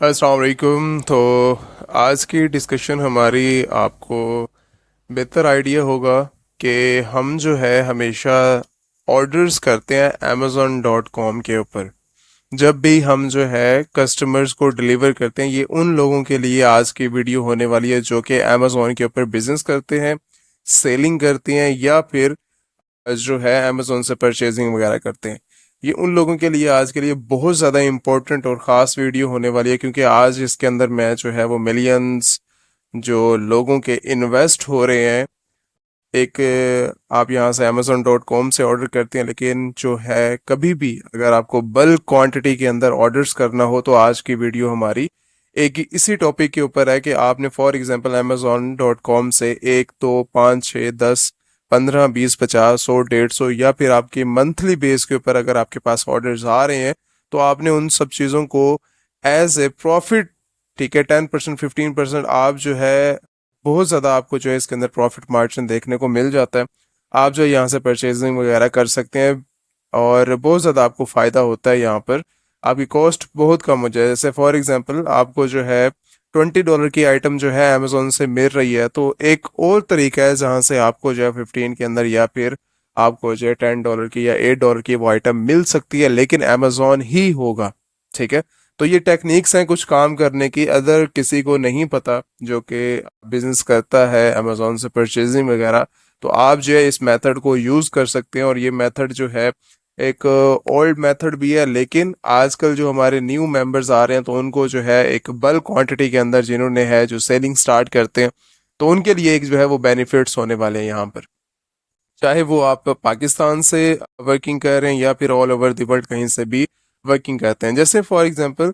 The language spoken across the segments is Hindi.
अस्सलाम वालेकुम। तो आज की डिस्कशन हमारी आपको बेहतर आइडिया होगा कि हम जो है हमेशा ऑर्डर्स करते हैं amazon.com के ऊपर। जब भी हम जो है कस्टमर्स को डिलीवर करते हैं, ये उन लोगों के लिए आज की वीडियो होने वाली है जो कि amazon के ऊपर बिजनेस करते हैं, सेलिंग करते हैं या फिर जो है अमेजोन से परचेजिंग वगैरह करते हैं। ये उन लोगों के लिए आज के लिए बहुत ज़्यादा इंपॉर्टेंट और ख़ास वीडियो होने वाली है, क्योंकि आज इसके अंदर मैं जो है वो मिलियंस जो लोगों के इन्वेस्ट हो रहे हैं। एक आप यहाँ से amazon.com से ऑर्डर करते हैं, लेकिन जो है कभी भी अगर आपको बल्क क्वांटिटी के अंदर ऑर्डर्स करना हो तो आज की वीडियो हमारी एक इसी टॉपिक के ऊपर है कि आपने फॉर एग्जांपल amazon.com से एक दो पाँच छः 10 15 20 50 100 150 या फिर आपकी मंथली बेस के ऊपर अगर आपके पास ऑर्डर्स आ रहे हैं, तो आपने उन सब चीज़ों को एज ए प्रॉफिट, ठीक है, 10% 15% आप जो है बहुत ज़्यादा आपको जो है इसके अंदर प्रॉफिट मार्जिन देखने को मिल जाता है। आप जो है यहाँ से परचेजिंग वगैरह कर सकते हैं और बहुत ज़्यादा आपको फ़ायदा होता है। यहाँ पर आपकी कॉस्ट बहुत कम हो जाए। जैसे फॉर एग्जांपल आपको जो है $20 की आइटम जो है अमेजोन से मिल रही है, तो एक और तरीका है जहाँ से आपको जो है 15 के अंदर या फिर आपको जो है $10 की या $8 की वो आइटम मिल सकती है, लेकिन अमेजोन ही होगा। ठीक है, तो ये टेक्निक्स हैं कुछ काम करने की, अगर किसी को नहीं पता जो कि बिजनेस करता है अमेजोन से परचेजिंग वगैरह, तो आप जो है इस मेथड को यूज़ कर सकते हैं। और ये मेथड जो है एक ओल्ड मेथड भी है, लेकिन आजकल जो हमारे न्यू मेंबर्स आ रहे हैं तो उनको जो है एक बल्क क्वांटिटी के अंदर जिन्होंने है जो सेलिंग स्टार्ट करते हैं, तो उनके लिए एक जो है वो बेनिफिट्स होने वाले हैं यहाँ पर। चाहे वो आप पाकिस्तान से वर्किंग कर रहे हैं या फिर ऑल ओवर द वर्ल्ड कहीं से भी वर्किंग करते हैं। जैसे फॉर एग्जांपल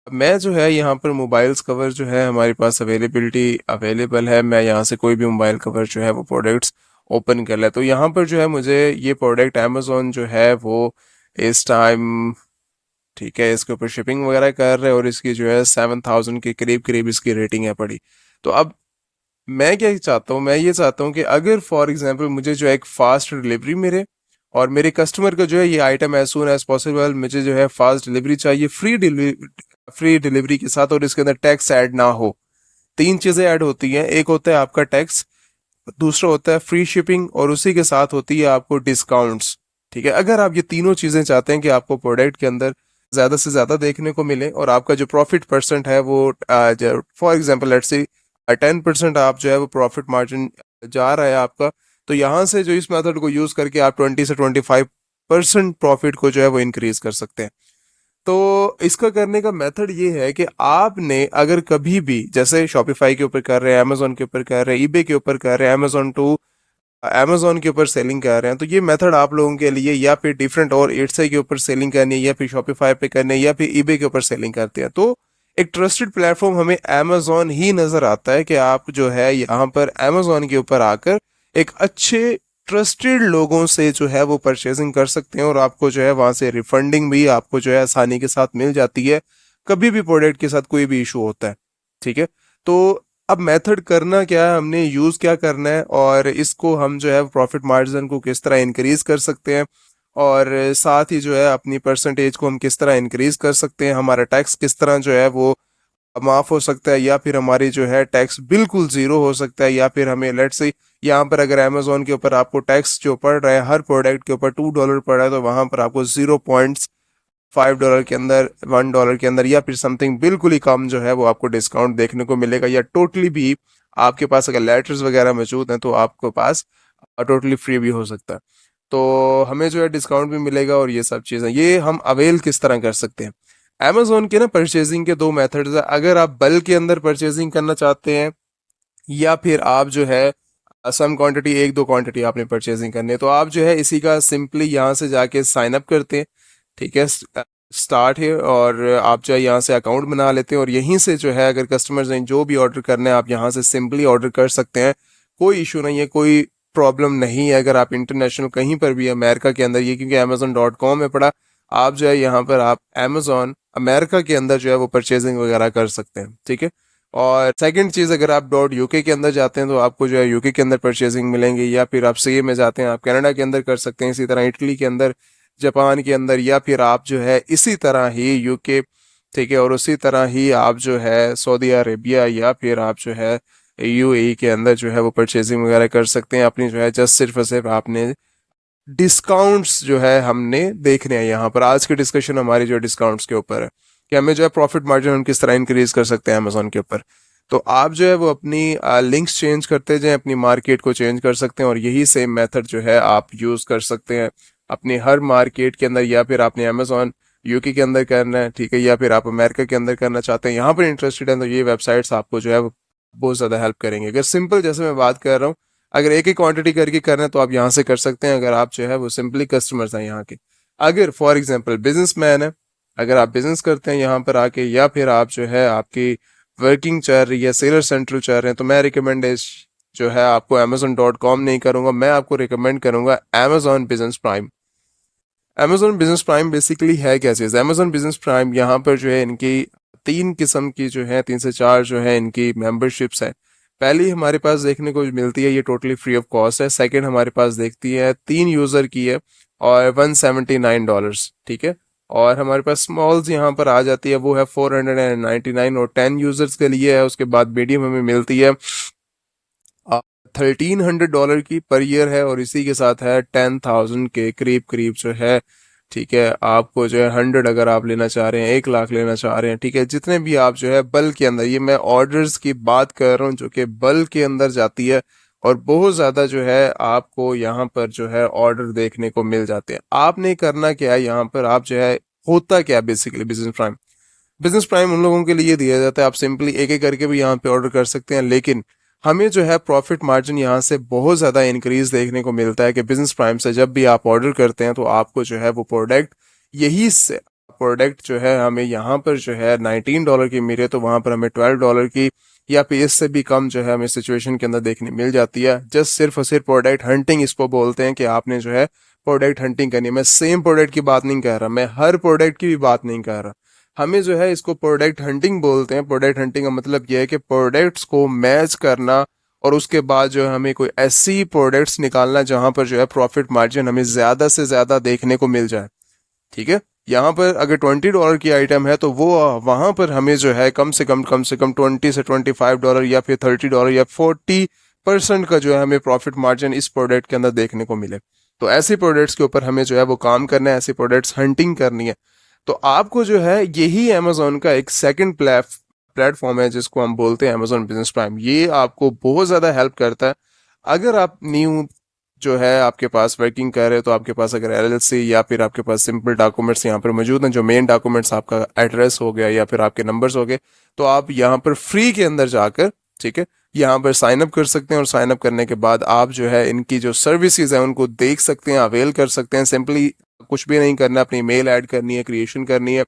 मैं जो है यहाँ पर मोबाइल्स कवर जो है हमारे पास अवेलेबल है। मैं यहाँ से कोई भी मोबाइल कवर जो है वो प्रोडक्ट्स ओपन कर ले, तो यहाँ पर जो है मुझे ये प्रोडक्ट अमेजोन जो है वो इस टाइम, ठीक है, इसके ऊपर शिपिंग वगैरह कर रहे हैं और इसकी जो है 7,000 के करीब करीब इसकी रेटिंग है पड़ी। तो अब मैं क्या चाहता हूँ, मैं ये चाहता हूँ कि अगर फॉर एग्जांपल मुझे जो है एक फास्ट डिलीवरी मिले और मेरे कस्टमर को जो है ये item as soon as possible, मुझे जो है फास्ट डिलीवरी चाहिए, फ्री डिलीवरी के साथ, और इसके अंदर टैक्स ऐड ना हो। तीन चीजें ऐड होती हैं, एक होता है आपका टैक्स, दूसरा होता है फ्री शिपिंग और उसी के साथ होती है आपको डिस्काउंट्स। ठीक है, अगर आप ये तीनों चीजें चाहते हैं कि आपको प्रोडक्ट के अंदर ज्यादा से ज्यादा देखने को मिले और आपका जो प्रॉफिट परसेंट है वो फॉर एग्जांपल लेट्स से 10% आप जो है वो प्रॉफिट मार्जिन जा रहा है आपका, तो यहाँ से जो इस मेथड को यूज करके आप 20 से 25% प्रॉफिट को जो है वो इंक्रीज कर सकते हैं। तो इसका करने का मेथड ये है कि आपने अगर कभी भी जैसे शॉपिफाई के ऊपर कर रहे हैं, अमेजोन के ऊपर कर रहे हैं, ईबे के ऊपर कर रहे हैं, अमेजोन के ऊपर सेलिंग कर रहे हैं, तो ये मेथड आप लोगों के लिए या फिर डिफरेंट और एट्स के ऊपर सेलिंग करनी है या फिर शॉपिफाई पे करनी है या फिर ईबे के ऊपर सेलिंग करते हैं, तो एक ट्रस्टेड प्लेटफॉर्म हमें अमेजोन ही नजर आता है कि आप जो है यहाँ पर अमेजोन के ऊपर आकर एक अच्छे ट्रस्टेड लोगों से जो है वो परचेजिंग कर सकते हैं और आपको जो है वहां से रिफंडिंग भी आपको जो है आसानी के साथ मिल जाती है कभी भी प्रोडक्ट के साथ कोई भी इशू होता है। ठीक है, तो अब मेथड करना क्या है, हमने यूज क्या करना है और इसको हम जो है प्रॉफिट मार्जिन को किस तरह इंक्रीज कर सकते हैं और साथ ही जो है अपनी परसेंटेज को हम किस तरह इंक्रीज कर सकते हैं, हमारा टैक्स किस तरह जो है वो माफ हो सकता है या फिर हमारी जो है टैक्स बिल्कुल जीरो हो सकता है, या फिर हमें लेट से यहाँ पर अगर अमेजोन के ऊपर आपको टैक्स जो पड़ रहा है हर प्रोडक्ट के ऊपर $2 पड़ रहा है, तो वहां पर आपको $0.5 के अंदर, $1 के अंदर या फिर समथिंग बिल्कुल ही कम जो है वो आपको डिस्काउंट देखने को मिलेगा, या टोटली भी आपके पास अगर लेटर्स वगैरह मौजूद हैं तो आपके पास टोटली फ्री भी हो सकता है। तो हमें जो है डिस्काउंट भी मिलेगा और ये सब चीज़ें ये हम अवेल किस तरह कर सकते हैं। अमेजोन के ना परचेजिंग के दो मेथड्स है, अगर आप बल्क के अंदर परचेजिंग करना चाहते हैं या फिर आप जो है सम क्वांटिटी एक दो क्वांटिटी आपने परचेजिंग करनी है, तो आप जो है इसी का सिंपली यहाँ से जाके साइन अप करते हैं। ठीक है, स्टार्ट है और आप जो है यहाँ से अकाउंट बना लेते हैं और यहीं से जो है अगर कस्टमर्स ने जो भी ऑर्डर करना है आप यहाँ से सिंपली ऑर्डर कर सकते हैं। कोई इशू नहीं है, कोई प्रॉब्लम नहीं है। अगर आप इंटरनेशनल कहीं पर भी अमेरिका के अंदर, ये क्योंकि amazon.com है पड़ा, आप जो है यहाँ पर आप अमेजोन अमेरिका के अंदर जो है वो परचेजिंग वगैरह कर सकते हैं। ठीक है, और सेकंड चीज़, अगर आप .uk के अंदर जाते हैं तो आपको जो है यूके के अंदर परचेजिंग मिलेंगी, या फिर आप सीए में जाते हैं आप कनाडा के अंदर कर सकते हैं, इसी तरह इटली के अंदर, जापान के अंदर, या फिर आप जो है इसी तरह ही यूके ठीक है। और उसी तरह ही आप जो है सऊदी अरेबिया या फिर आप जो है यूएई के अंदर जो है वो परचेजिंग वगैरह कर सकते हैं अपनी जो है। जस्ट सिर्फ और सिर्फ आपने डिस्काउंट्स जो है हमने देखने हैं यहाँ पर। आज की डिस्कशन हमारी जो डिस्काउंट्स के ऊपर है कि हमें जो है प्रॉफिट मार्जिन हम किस तरह इंक्रीज कर सकते हैं अमेजोन के ऊपर। तो आप जो है वो अपनी लिंक्स चेंज करते जाएं, अपनी मार्केट को चेंज कर सकते हैं और यही सेम मेथड जो है आप यूज कर सकते हैं अपनी हर मार्केट के अंदर। या फिर आपने अमेजोन यूके के अंदर करना है, ठीक है, या फिर आप अमेरिका के अंदर करना चाहते हैं, यहाँ पर इंटरेस्टेड हैं, तो ये वेबसाइट्स आपको जो है वो बहुत ज़्यादा हेल्प करेंगे। अगर सिंपल जैसे मैं बात कर रहा हूँ, अगर एक ही क्वांटिटी करके करना है तो आप यहाँ से कर सकते हैं, अगर आप जो है वो सिंपली कस्टमर्स हैं यहाँ के। अगर फॉर एग्जांपल बिजनेसमैन है, अगर आप बिजनेस करते हैं यहाँ पर आके, या फिर आप जो है आपकी वर्किंग चल रही है, सेलर सेंट्रल चल रहे हैं, तो मैं रिकमेंडेशन जो है आपको amazon.com नहीं करूंगा, मैं आपको रिकमेंड करूंगा Amazon business prime. Amazon business prime basically है क्या चीज़? Amazon बिजनेस प्राइम यहाँ पर जो है इनकी तीन किस्म की जो है, 3 से 4 जो है इनकी मेंबरशिप्स है। पहली हमारे पास देखने को मिलती है, ये टोटली फ्री ऑफ कॉस्ट है। सेकंड हमारे पास देखती है 3 यूज़र की है और $179, ठीक है। और हमारे पास स्मॉल्स यहाँ पर आ जाती है, वो है 499 और 10 यूज़र्स के लिए है। उसके बाद मीडियम हमें मिलती है $1,300 की पर ईयर है और इसी के साथ है 10,000 के करीब करीब जो है, ठीक है। आपको जो है 100 अगर आप लेना चाह रहे हैं, 1 लाख लेना चाह रहे हैं, ठीक है, जितने भी आप जो है बल्क के अंदर, ये मैं ऑर्डर्स की बात कर रहा हूँ जो कि बल्क के अंदर जाती है और बहुत ज़्यादा जो है आपको यहाँ पर जो है ऑर्डर देखने को मिल जाते हैं। आपने करना क्या है यहाँ पर, आप जो है, होता क्या है बेसिकली बिजनेस प्राइम उन लोगों के लिए दिया जाता है, आप सिंपली एक एक करके भी यहाँ पे ऑर्डर कर सकते हैं, लेकिन हमें जो है प्रॉफिट मार्जिन यहाँ से बहुत ज़्यादा इंक्रीज देखने को मिलता है कि बिजनेस प्राइम से जब भी आप ऑर्डर करते हैं तो आपको जो है वो प्रोडक्ट, यही से प्रोडक्ट जो है हमें यहाँ पर जो है $19 की मिले तो वहाँ पर हमें $12 की या फिर इससे भी कम जो है हमें सिचुएशन के अंदर देखने मिल जाती है। जस्ट सिर्फ और सिर्फ प्रोडक्ट हंटिंग इसको बोलते हैं कि आपने जो है प्रोडक्ट हंटिंग करनी है। मैं सेम प्रोडक्ट की बात नहीं कर रहा, मैं हर प्रोडक्ट की भी बात नहीं कर रहा, हमें जो है इसको प्रोडक्ट हंटिंग बोलते हैं। प्रोडक्ट हंटिंग का मतलब यह है कि प्रोडक्ट्स को मैच करना और उसके बाद जो है हमें कोई ऐसी प्रोडक्ट्स निकालना जहां पर जो है प्रॉफिट मार्जिन हमें ज्यादा से ज्यादा देखने को मिल जाए, ठीक है। यहाँ पर अगर $20 की आइटम है तो वो वहां पर हमें जो है कम से कम $20 से $25 या फिर $30 या 40% का जो है हमें प्रॉफिट मार्जिन इस प्रोडक्ट के अंदर देखने को मिले। तो ऐसे प्रोडक्ट्स के ऊपर हमें जो है वो काम करना है, ऐसे प्रोडक्ट्स हंटिंग करनी है। तो आपको जो है यही अमेजोन का एक सेकंड प्लेटफॉर्म है जिसको हम बोलते हैं अमेजोन बिजनेस प्राइम। ये आपको बहुत ज़्यादा हेल्प करता है। अगर आप न्यू जो है आपके पास वर्किंग कर रहे हो तो आपके पास अगर एलएलसी या फिर आपके पास सिंपल डॉक्यूमेंट्स यहाँ पर मौजूद हैं, जो मेन डॉक्यूमेंट्स आपका एड्रेस हो गया या फिर आपके नंबर्स हो गए, तो आप यहाँ पर फ्री के अंदर जाकर, ठीक है, यहाँ पर साइन अप कर सकते हैं और साइन अप करने के बाद आप जो है इनकी जो सर्विसेज है उनको देख सकते हैं, अवेल कर सकते हैं। सिंपली कुछ भी नहीं करना, अपनी मेल ऐड करनी है, क्रिएशन करनी है।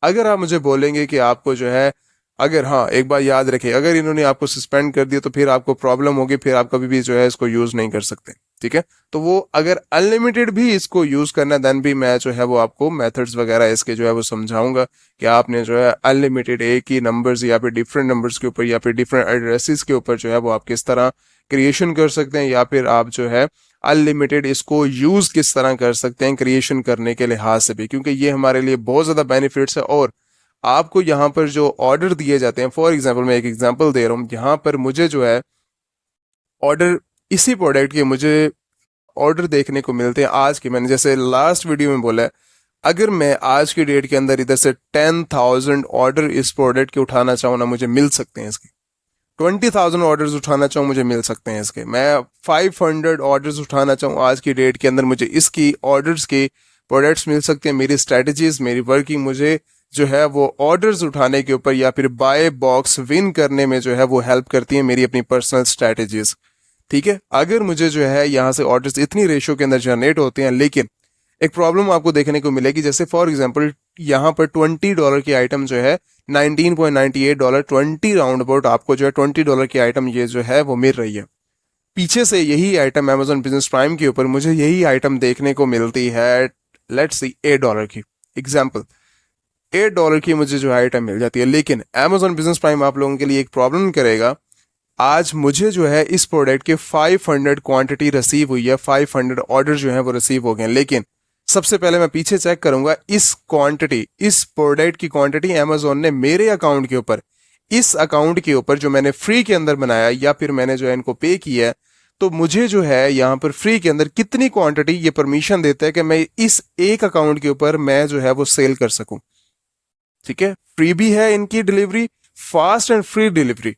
अगर आप मुझे बोलेंगे कि आपको जो है, अगर, हाँ, एक बार याद रखिए, अगर इन्होंने आपको सस्पेंड कर दिया तो फिर आपको प्रॉब्लम होगी, फिर आप कभी भी जो है इसको यूज नहीं कर सकते, ठीक है। तो वो अगर अनलिमिटेड भी इसको यूज करना, देन भी मैं जो है वो आपको मेथड्स वगैरह इसके जो है वो समझाऊंगा कि आपने जो है अनलिमिटेड एक ही नंबर्स या फिर डिफरेंट नंबर्स के ऊपर या फिर डिफरेंट एड्रेसेस के ऊपर जो है वो आप किस तरह क्रिएशन कर सकते हैं, या फिर आप जो है अनलिमिटेड इसको यूज किस तरह कर सकते हैं क्रिएशन करने के लिहाज से भी, क्योंकि ये हमारे लिए बहुत ज्यादा बेनिफिट्स है। और आपको यहाँ पर जो ऑर्डर दिए जाते हैं, फॉर एग्जाम्पल मैं एक एग्जाम्पल दे रहा हूँ, यहाँ पर मुझे जो है ऑर्डर इसी प्रोडक्ट के मुझे ऑर्डर देखने को मिलते हैं आज के, मैंने जैसे लास्ट वीडियो में बोला है, अगर मैं आज की डेट के अंदर इधर से 10,000 ऑर्डर इस प्रोडक्ट के उठाना चाहूँ ना, मुझे मिल सकते हैं इसके। 20,000 ऑर्डर्स उठाना चाहूँ, मुझे मिल सकते हैं इसके। मैं 500 ऑर्डर्स उठाना चाहूँ आज की डेट के अंदर, मुझे इसकी ऑर्डर्स के प्रोडक्ट्स मिल सकते हैं। मेरी स्ट्रेटजीज, मेरी वर्किंग मुझे जो है वो ऑर्डर्स उठाने के ऊपर या फिर बाय बॉक्स विन करने में जो है वो हेल्प करती है, मेरी अपनी पर्सनल स्ट्रेटजीज, ठीक है। अगर मुझे जो है यहाँ से ऑर्डर्स इतनी रेशो के अंदर जनरेट होते हैं, लेकिन एक प्रॉब्लम आपको देखने को मिलेगी, जैसे फॉर एग्जांपल यहाँ पर $20 की आइटम जो है $19.98, 20 राउंड अबाउट आपको जो है $20 की आइटम ये जो है वो मिल रही है। पीछे से यही आइटम अमेजोन बिजनेस प्राइम के ऊपर मुझे यही आइटम देखने को मिलती है, लेट्स सी $8 की एग्जाम्पल, $8 की मुझे जो आइटम मिल जाती है। लेकिन अमेजोन बिजनेस प्राइम आप लोगों के लिए एक प्रॉब्लम करेगा, आज मुझे जो है इस प्रोडक्ट के 500 क्वांटिटी रिसीव हुई है, 500 ऑर्डर जो है वो रिसीव हो गए, लेकिन सबसे पहले मैं पीछे चेक करूंगा इस क्वांटिटी, इस प्रोडक्ट की क्वांटिटी अमेजोन ने मेरे अकाउंट के ऊपर, इस अकाउंट के ऊपर जो मैंने फ्री के अंदर बनाया या फिर मैंने जो है इनको पे किया है, तो मुझे जो है यहाँ पर फ्री के अंदर कितनी क्वांटिटी ये परमिशन देता है कि मैं इस एक अकाउंट के ऊपर मैं जो है वो सेल कर सकूं। ठीक है, फ्री भी है इनकी delivery, fast and free delivery,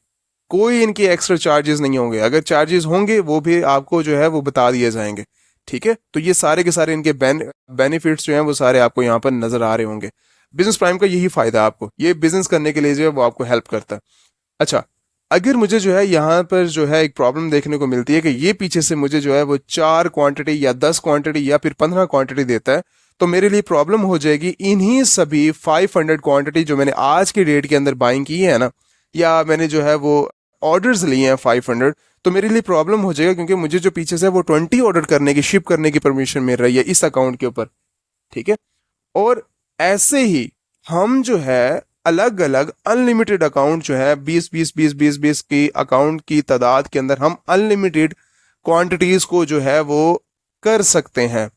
कोई इनकी एक्स्ट्रा चार्जेस नहीं होंगे, अगर चार्जेस होंगे वो भी आपको जो है वो बता दिए जाएंगे। ठीक है, तो ये सारे के सारे इनके बेनिफिट्स जो हैं वो सारे आपको यहाँ पर नजर आ रहे होंगे। बिजनेस प्राइम का यही फायदा है, आपको ये बिजनेस करने के लिए जो है वो आपको हेल्प करता है। अच्छा, अगर मुझे जो है यहाँ पर जो है एक प्रॉब्लम देखने को मिलती है कि ये पीछे से मुझे जो है वो 4 क्वांटिटी या 10 क्वांटिटी या फिर 15 क्वांटिटी देता है, तो मेरे लिए प्रॉब्लम हो जाएगी इन्हीं सभी 500 क्वांटिटी जो मैंने आज की डेट के अंदर बाइंग की है ना, या मैंने जो है वो ऑर्डर्स लिए हैं 500, तो मेरे लिए प्रॉब्लम हो जाएगा क्योंकि मुझे जो पीछे से वो 20 ऑर्डर करने की, शिप करने की परमिशन मिल रही है इस अकाउंट के ऊपर। ठीक है, और ऐसे ही हम जो है अलग अलग अनलिमिटेड अकाउंट जो है 20 की अकाउंट की तादाद के अंदर हम अनलिमिटेड क्वांटिटीज को जो है वो कर सकते हैं।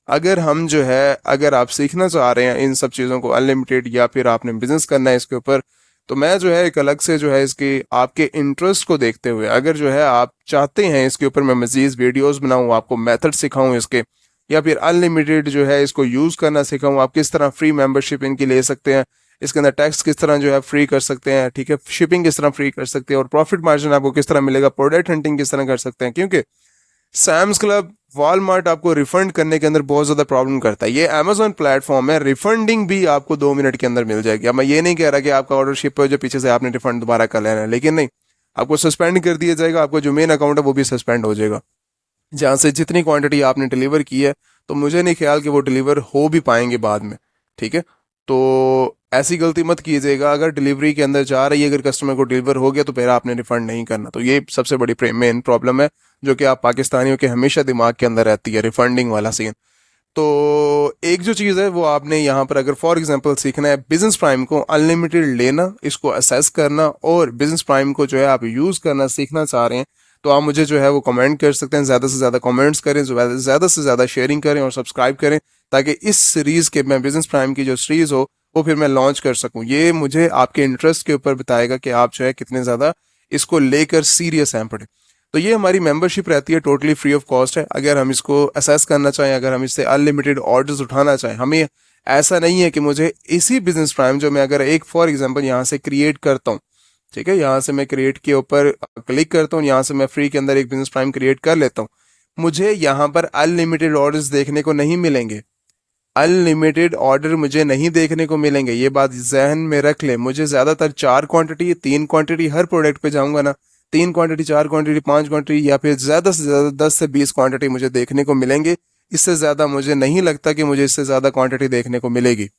अगर हम जो है, अगर आप सीखना चाह रहे हैं इन सब चीज़ों को अनलिमिटेड, या फिर आपने बिजनेस करना है इसके ऊपर, तो मैं जो है एक अलग से जो है इसकी आपके इंटरेस्ट को देखते हुए, अगर जो है आप चाहते हैं इसके ऊपर मैं मजीद वीडियोस बनाऊं, आपको मेथड सिखाऊं इसके, या फिर अनलिमिटेड जो है इसको यूज़ करना सिखाऊं, आप किस तरह फ्री मेंबरशिप इनकी ले सकते हैं, इसके अंदर टैक्स किस तरह जो है फ्री कर सकते हैं, ठीक है, शिपिंग किस तरह फ्री कर सकते हैं, और प्रॉफिट मार्जिन आपको किस तरह मिलेगा, प्रोडक्ट हंटिंग किस तरह कर सकते हैं, क्योंकि सैम्स क्लब, वॉलमार्ट आपको रिफंड करने के अंदर बहुत ज़्यादा प्रॉब्लम करता है। ये अमेजोन प्लेटफॉर्म है, रिफंडिंग भी आपको 2 मिनट के अंदर मिल जाएगी। अब मैं ये नहीं कह रहा कि आपका ऑर्डर शिप हो जाए पीछे से आपने रिफंड दोबारा कर लेना है, लेकिन नहीं, आपको सस्पेंड कर दिया जाएगा, आपको जो मेन अकाउंट है वो भी सस्पेंड हो जाएगा। जहाँ से जितनी क्वांटिटी आपने डिलीवर की है, तो मुझे नहीं ख्याल कि वो डिलीवर हो भी पाएंगे बाद में। ठीक है, तो ऐसी गलती मत कीजिएगा, अगर डिलीवरी के अंदर जा रही है, अगर कस्टमर को डिलीवर हो गया तो फिर आपने रिफंड नहीं करना। तो ये सबसे बड़ी मेन प्रॉब्लम है जो कि आप पाकिस्तानियों के हमेशा दिमाग के अंदर रहती है, रिफंडिंग वाला सीन। तो एक जो चीज़ है वो आपने यहाँ पर अगर फॉर एग्जांपल सीखना है बिजनेस प्राइम को अनलिमिटेड लेना, इसको असेस करना, और बिजनेस प्राइम को जो है आप यूज़ करना सीखना चाह रहे हैं, तो आप मुझे जो है वो कमेंट कर सकते हैं, ज़्यादा से ज़्यादा कमेंट्स करें, ज़्यादा से ज़्यादा शेयरिंग करें और सब्सक्राइब करें, ताकि इस सीरीज़ के मैं बिजनेस प्राइम की जो सीरीज़ हो वो फिर मैं लॉन्च कर सकूं। ये मुझे आपके इंटरेस्ट के ऊपर बताएगा कि आप जो है कितने ज़्यादा इसको लेकर सीरियस हैं पड़े। तो ये हमारी मेंबरशिप रहती है, टोटली फ्री ऑफ कॉस्ट है। अगर हम इसको असेस करना चाहें, अगर हम इससे अनलिमिटेड ऑर्डर्स उठाना चाहें, हमें ऐसा नहीं है कि मुझे इसी बिजनेस प्राइम जो मैं अगर एक फॉर एग्जांपल यहाँ से क्रिएट करता हूँ, ठीक है, यहाँ से मैं क्रिएट के ऊपर क्लिक करता हूँ, यहाँ से मैं फ्री के अंदर एक बिजनेस प्राइम क्रिएट कर लेता हूँ, मुझे यहाँ पर अनलिमिटेड ऑर्डर्स देखने को नहीं मिलेंगे, अनलिमिटेड ऑर्डर मुझे नहीं देखने को मिलेंगे। ये बात जहन में रख ले, मुझे ज्यादातर 4 क्वांटिटी 3 क्वांटिटी हर प्रोडक्ट पे जाऊंगा ना, 3 क्वांटिटी 4 क्वांटिटी 5 क्वांटिटी या फिर ज्यादा से ज्यादा 10 से 20 क्वांटिटी मुझे देखने को मिलेंगे। इससे ज्यादा मुझे नहीं लगता कि मुझे इससे ज्यादा क्वांटिटी देखने को मिलेगी।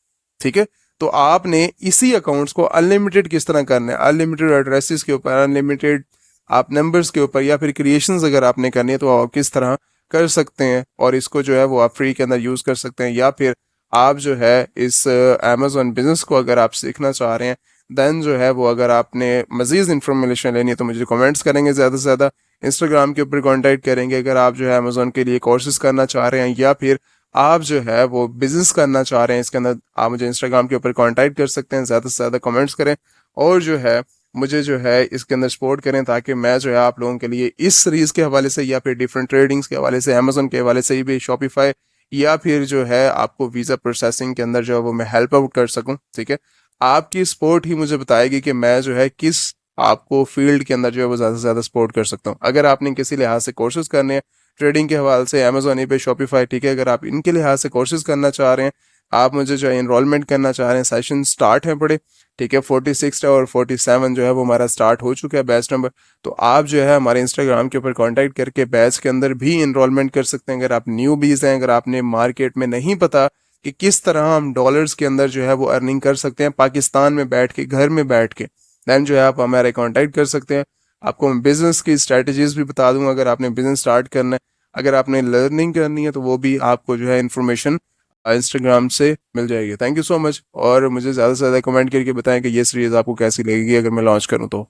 ठीक है, तो आपने इसी अकाउंट्स को अनलिमिटेड किस तरह करना है, अनलिमिटेड एड्रेसेस के ऊपर, अनलिमिटेड आप नंबर्स के ऊपर, या फिर क्रिएशंस अगर आपने करनी है तो आप किस तरह कर सकते हैं, और इसको जो है वो आप फ्री के अंदर यूज कर सकते हैं। या फिर आप जो है इस अमेजोन बिजनेस को अगर आप सीखना चाह रहे हैं, देन जो है वो अगर आपने मजीद इन्फॉर्मेशन लेनी है तो मुझे कमेंट्स करेंगे, ज़्यादा से ज़्यादा इंस्टाग्राम के ऊपर कॉन्टैक्ट करेंगे। अगर आप जो है अमेजोन के लिए कोर्सेज करना चाह रहे हैं, या फिर आप जो है वो बिजनेस करना चाह रहे हैं इसके अंदर, आप मुझे इंस्टाग्राम के ऊपर कॉन्टैक्ट कर सकते हैं। ज़्यादा से ज़्यादा कमेंट्स करें और जो है मुझे जो है इसके अंदर सपोर्ट करें, ताकि मैं जो है आप लोगों के लिए इस सीरीज़ के हवाले से या फिर डिफरेंट ट्रेडिंग्स के हवाले से, अमेजोन के हवाले से भी, शॉपिफाई, या फिर जो है आपको वीज़ा प्रोसेसिंग के अंदर जो है वो मैं हेल्प आउट कर सकूं। ठीक है, आपकी सपोर्ट ही मुझे बताएगी कि मैं जो है किस आपको फील्ड के अंदर जो है वो ज़्यादा से ज़्यादा सपोर्ट कर सकता हूँ। अगर आपने किसी लिहाज से कोर्सेज करने हैं ट्रेडिंग के हवाले से, अमेजोन पे, शॉपिफाई, ठीक है, अगर आप इनके लिहाज से कोर्सेज करना चाह रहे हैं, आप मुझे जो है इनरोलमेंट करना चाह रहे हैं, सेशन स्टार्ट है बड़े, ठीक है, 46 और 47 जो है वो हमारा स्टार्ट हो चुका है बैच नंबर। तो आप जो है हमारे इंस्टाग्राम के ऊपर कांटेक्ट करके बैच के अंदर भी इनरोलमेंट कर सकते हैं। अगर आप न्यू बीज हैं, अगर आपने मार्केट में नहीं पता कि किस तरह हम डॉलर्स के अंदर जो है वो अर्निंग कर सकते हैं पाकिस्तान में बैठ के, घर में बैठ के, दैन जो है आप हमारे कांटेक्ट कर सकते हैं। आपको मैं बिजनेस की स्ट्रेटजीज भी बता दूंगा, अगर आपने बिजनेस स्टार्ट करना है, अगर आपने लर्निंग करनी है, तो वो भी आपको जो है इन्फॉर्मेशन इंस्टाग्राम से मिल जाएगी। थैंक यू सो मच, और मुझे ज़्यादा से ज़्यादा कमेंट करके बताएं कि ये सीरीज़ आपको कैसी लगेगी अगर मैं लॉन्च करूँ तो।